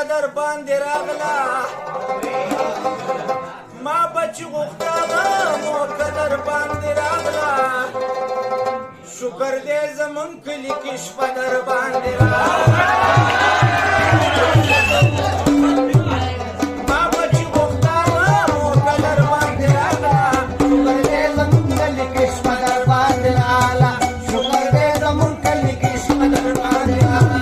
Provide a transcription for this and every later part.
در باندې راغلا ما بچ غوښتا موکه در باندې راغلا شکر دې زمون کلی کې شپه در باندې راغلا ما بچ غوښتا موکه در باندې راغلا شکر دې زمون کلی کې شپه در باندې راغلا شکر دې زمون کلی کې شپه در باندې راغلا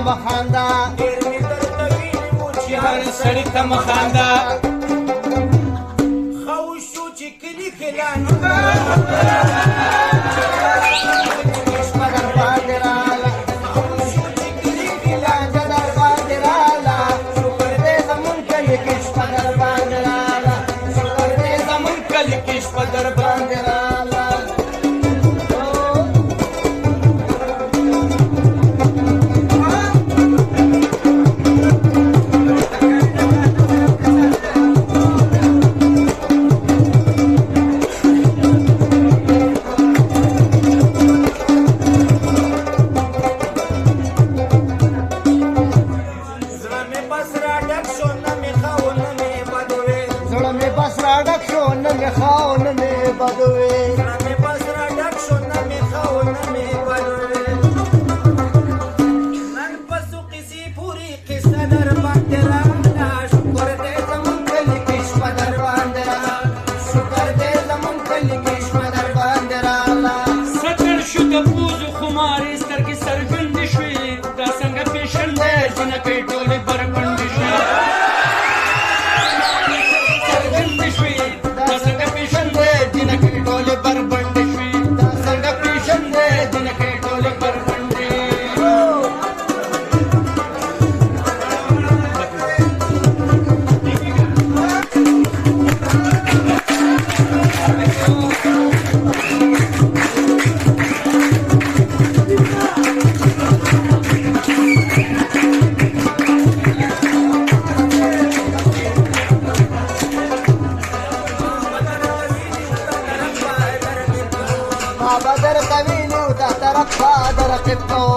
مخاندا ډېر مې درته ویلي وو چې هر سړي ته مخاندا ښه وشو چې کلي کې لا شپه در باندې راغله ښه وشو چې کلي کې لانجه در باندې راغله شکر دې زمون کلي کې شپه در باندې راغله شکر دې زمون کلي کې شپه در باندې راغله بدر طويل وتحت رقبة درقته